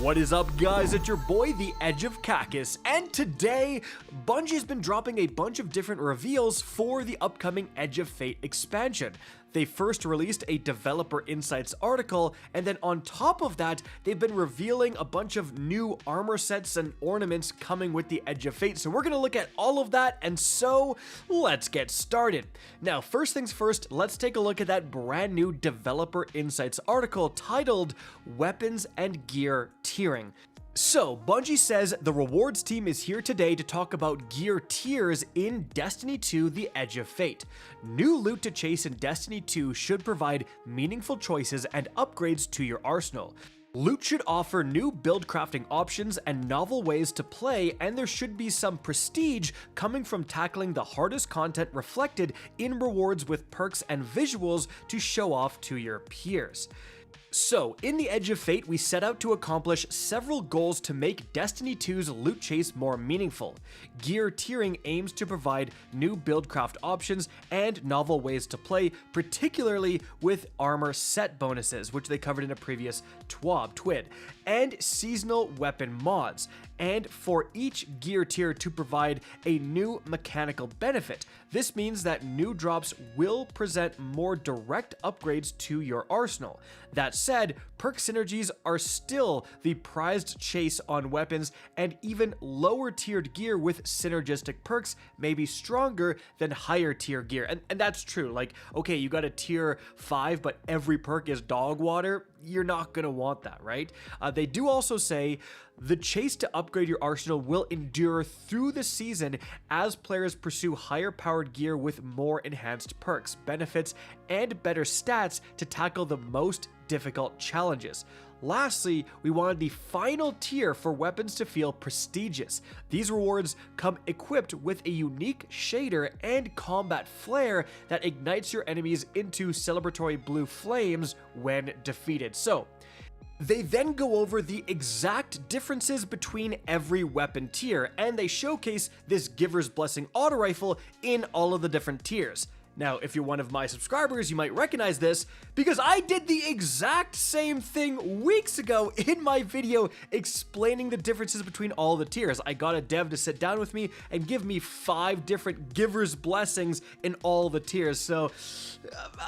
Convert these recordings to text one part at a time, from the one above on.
What is up, guys? It's your boy, the Edge of Cacus, and today, Bungie's been dropping a bunch of different reveals for the upcoming Edge of Fate expansion. They first released a Developer Insights article, and then on top of that, they've been revealing a bunch of new armor sets and ornaments coming with the Edge of Fate. So we're going to look at all of that, and so let's get started. Now, first things first, let's take a look at that brand new Developer Insights article titled Weapons and Gear Tiering. So, Bungie says the rewards team is here today to talk about gear tiers in Destiny 2: The Edge of Fate. New loot to chase in Destiny 2 should provide meaningful choices and upgrades to your arsenal. Loot should offer new build crafting options and novel ways to play, and there should be some prestige coming from tackling the hardest content reflected in rewards with perks and visuals to show off to your peers. So, in the Edge of Fate, we set out to accomplish several goals to make Destiny 2's loot chase more meaningful. Gear tiering aims to provide new buildcraft options and novel ways to play, particularly with armor set bonuses, which they covered in a previous TWAB, and seasonal weapon mods, and for each gear tier to provide a new mechanical benefit. This means that new drops will present more direct upgrades to your arsenal. That said, perk synergies are still the prized chase on weapons, and even lower tiered gear with synergistic perks may be stronger than higher tier gear. And that's true. Like, okay, you got a tier 5, but every perk is dog water. You're not gonna want that, right? They do also say the chase to upgrade your arsenal will endure through the season as players pursue higher powered gear with more enhanced perks, benefits, and better stats to tackle the most difficult challenges. Lastly, we wanted the final tier for weapons to feel prestigious. These rewards come equipped with a unique shader and combat flare that ignites your enemies into celebratory blue flames when defeated. So, they then go over the exact differences between every weapon tier, and they showcase this Giver's Blessing auto rifle in all of the different tiers. Now, if you're one of my subscribers, you might recognize this because I did the exact same thing weeks ago in my video explaining the differences between all the tiers. I got a dev to sit down with me and give me 5 different Giver's Blessings in all the tiers. So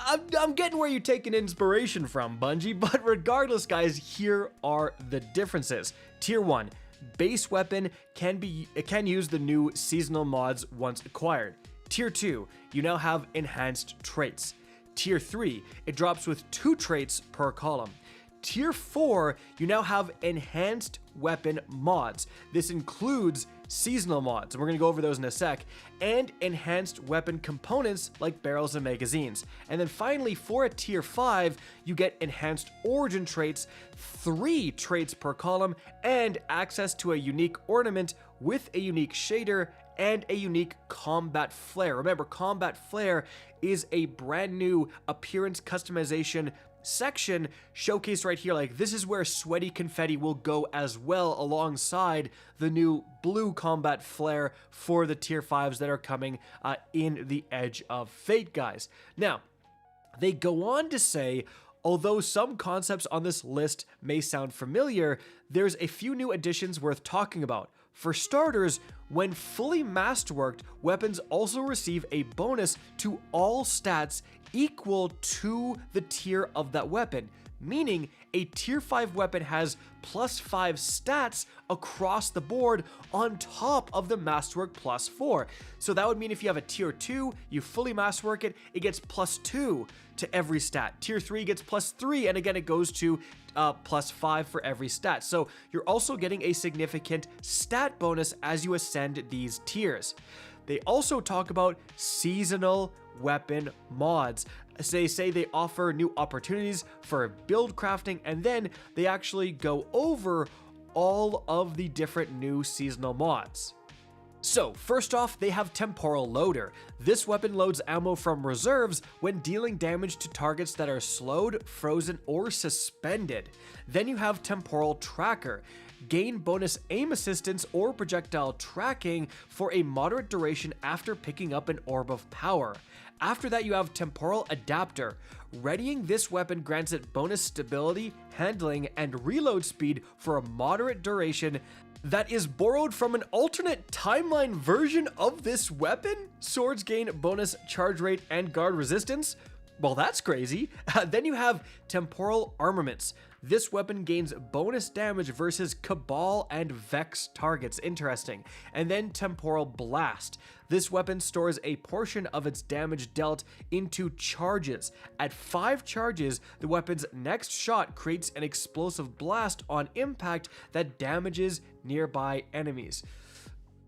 I'm getting where you're taking inspiration from, Bungie, but regardless, guys, here are the differences. Tier 1, base weapon can use the new seasonal mods once acquired. Tier 2, you now have enhanced traits. Tier 3, it drops with 2 traits per column. Tier 4, you now have enhanced weapon mods. This includes seasonal mods, and we're going to go over those in a sec, and enhanced weapon components like barrels and magazines. And then finally, for a Tier 5, you get enhanced origin traits, 3 traits per column, and access to a unique ornament with a unique shader and a unique combat flare. Remember, combat flare is a brand new appearance customization section showcased right here. Like, this is where sweaty confetti will go as well alongside the new blue combat flare for the tier 5s that are coming in the Edge of Fate, guys. Now, they go on to say, although some concepts on this list may sound familiar, there's a few new additions worth talking about. For starters, when fully masterworked, weapons also receive a bonus to all stats equal to the tier of that weapon, meaning a tier 5 weapon has +5 stats across the board on top of the masterwork +4. So that would mean if you have a tier 2, you fully masterwork it, it gets +2 to every stat. Tier 3 gets +3, and again it goes to +5 for every stat. So you're also getting a significant stat bonus as you ascend these tiers. They also talk about seasonal weapon mods. They say they offer new opportunities for build crafting, and then they actually go over all of the different new seasonal mods. So first off, they have Temporal Loader. This weapon loads ammo from reserves when dealing damage to targets that are slowed, frozen, or suspended. Then you have Temporal Tracker. Gain bonus aim assistance or projectile tracking for a moderate duration after picking up an orb of power. After that, you have Temporal Adapter. Readying this weapon grants it bonus stability, handling, and reload speed for a moderate duration that is borrowed from an alternate timeline version of this weapon. Swords gain bonus charge rate and guard resistance. Well, that's crazy. Then you have Temporal Armaments. This weapon gains bonus damage versus Cabal and Vex targets. Interesting. And then Temporal Blast. This weapon stores a portion of its damage dealt into charges. At 5 charges, the weapon's next shot creates an explosive blast on impact that damages nearby enemies.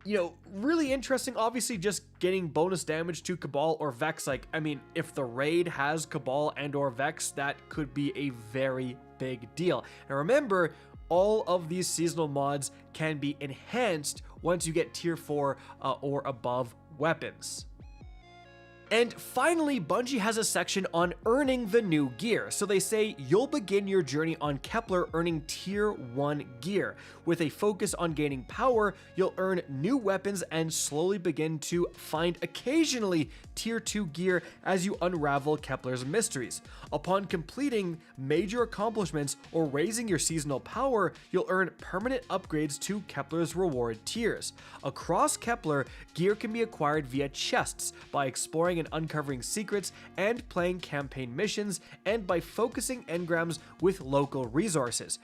You know, really interesting. Obviously, just getting bonus damage to Cabal or Vex. Like, I mean, if the raid has Cabal and or Vex, that could be a very big deal. And remember, all of these seasonal mods can be enhanced once you get tier 4 or above weapons. And finally, Bungie has a section on earning the new gear. So they say you'll begin your journey on Kepler earning tier 1 gear. With a focus on gaining power, you'll earn new weapons and slowly begin to find occasionally tier 2 gear as you unravel Kepler's mysteries. Upon completing major accomplishments or raising your seasonal power, you'll earn permanent upgrades to Kepler's reward tiers. Across Kepler, gear can be acquired via chests by exploring and uncovering secrets and playing campaign missions, and by focusing engrams with local resources.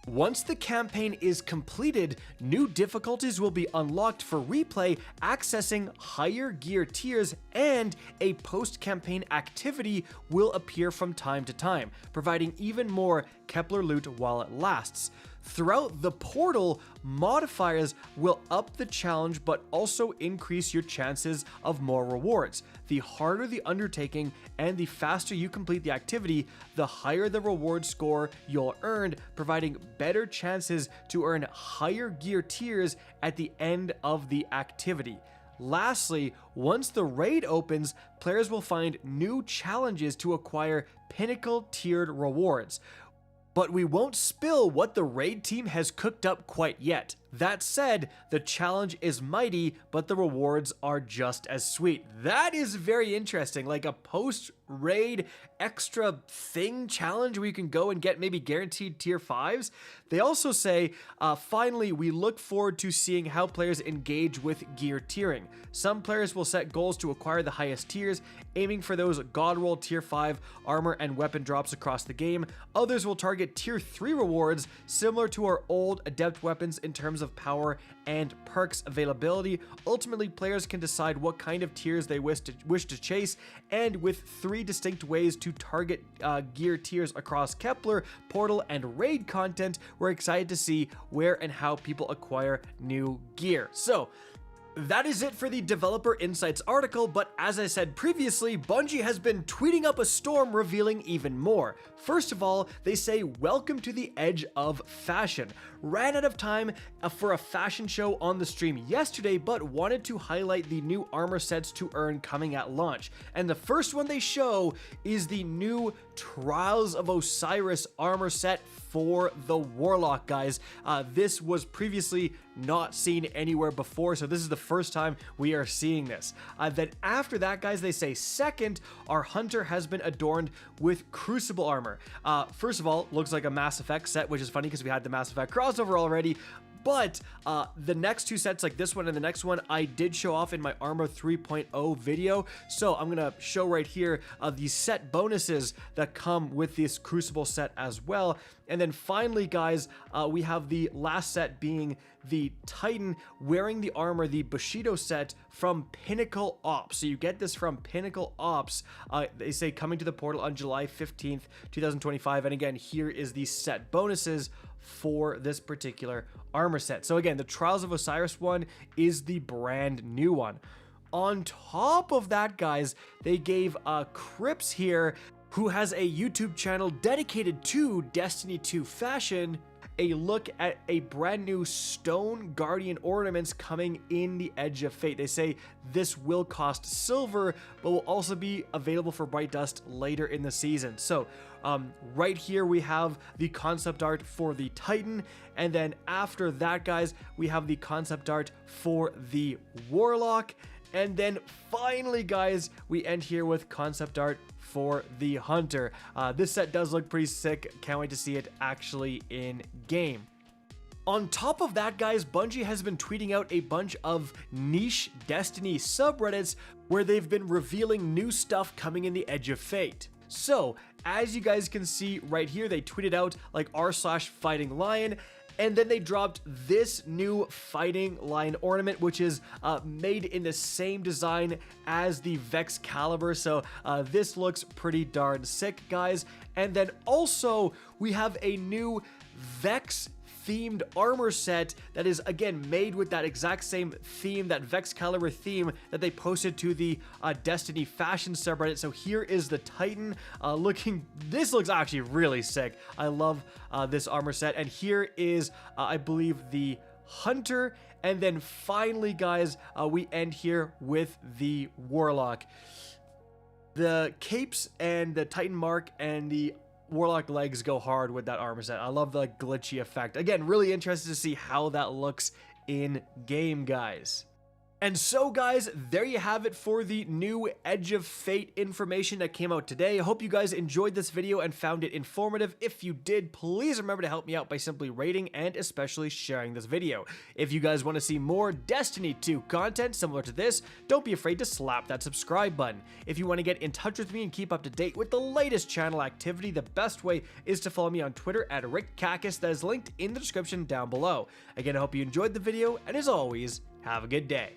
Once the campaign is completed, new difficulties will be unlocked for replay, accessing higher gear tiers, and a post-campaign activity will appear from time to time, providing even more Kepler loot while it lasts. Throughout the portal, modifiers will up the challenge but also increase your chances of more rewards. The harder the undertaking and the faster you complete the activity, the higher the reward score you'll earn, providing better chances to earn higher gear tiers at the end of the activity. Lastly, once the raid opens, players will find new challenges to acquire pinnacle tiered rewards. But we won't spill what the raid team has cooked up quite yet. That said, the challenge is mighty, but the rewards are just as sweet. That is very interesting, like a post-raid extra thing challenge where you can go and get maybe guaranteed tier 5s. They also say, finally, we look forward to seeing how players engage with gear tiering. Some players will set goals to acquire the highest tiers, aiming for those God roll tier 5 armor and weapon drops across the game. Others will target tier 3 rewards, similar to our old adept weapons in terms of power and perks availability. Ultimately, players can decide what kind of tiers they wish to chase, and with 3 distinct ways to target gear tiers across Kepler, Portal, and Raid content, we're excited to see where and how people acquire new gear. So, that is it for the Developer Insights article, but as I said previously, Bungie has been tweeting up a storm revealing even more. First of all, they say, welcome to the edge of fashion. Ran out of time for a fashion show on the stream yesterday, but wanted to highlight the new armor sets to earn coming at launch. And the first one they show is the new Trials of Osiris armor set for the Warlock, guys. This was previously not seen anywhere before, so this is the first time we are seeing this. Then after that, guys, they say second, our Hunter has been adorned with Crucible armor. First of all, looks like a Mass Effect set, which is funny because we had the Mass Effect crossover already. But the next 2 sets, like this one and the next one, I did show off in my Armor 3.0 video. So I'm going to show right here the set bonuses that come with this Crucible set as well. And then finally, guys, we have the last set being the Titan wearing the armor, the Bushido set from Pinnacle Ops. So you get this from Pinnacle Ops. They say coming to the portal on July 15th, 2025. And again, here is the set bonuses for this particular armor set. So again, the Trials of Osiris one is the brand new one. On top of that, guys, they gave Crips here, who has a YouTube channel dedicated to Destiny 2 fashion, a look at a brand new stone guardian ornaments coming in the Edge of Fate. They say this will cost silver, but will also be available for Bright Dust later in the season. So right here we have the concept art for the Titan, and then after that, guys, we have the concept art for the Warlock, and then finally, guys, we end here with concept art for the Hunter. This set does look pretty sick. Can't wait to see it actually in game. On top of that, guys, Bungie has been tweeting out a bunch of niche Destiny subreddits where they've been revealing new stuff coming in the Edge of Fate. So, as you guys can see right here, they tweeted out like r/fighting lion, and then they dropped this new fighting lion ornament, which is made in the same design as the Vex Caliber. So this looks pretty darn sick, guys. And then also we have a new Vex themed armor set that is again made with that exact same theme, that Vex Caliber theme that they posted to the Destiny fashion subreddit. So here is the Titan this looks actually really sick. I love this armor set. And here is I believe the Hunter, and then finally, guys, we end here with the Warlock. The capes and the Titan mark and the Warlock legs go hard with that armor set. I love the glitchy effect. Again, really interested to see how that looks in game, guys. And so, guys, there you have it for the new Edge of Fate information that came out today. I hope you guys enjoyed this video and found it informative. If you did, please remember to help me out by simply rating and especially sharing this video. If you guys want to see more Destiny 2 content similar to this, don't be afraid to slap that subscribe button. If you want to get in touch with me and keep up to date with the latest channel activity, the best way is to follow me on Twitter at RickCacus. That is linked in the description down below. Again, I hope you enjoyed the video, and as always, have a good day.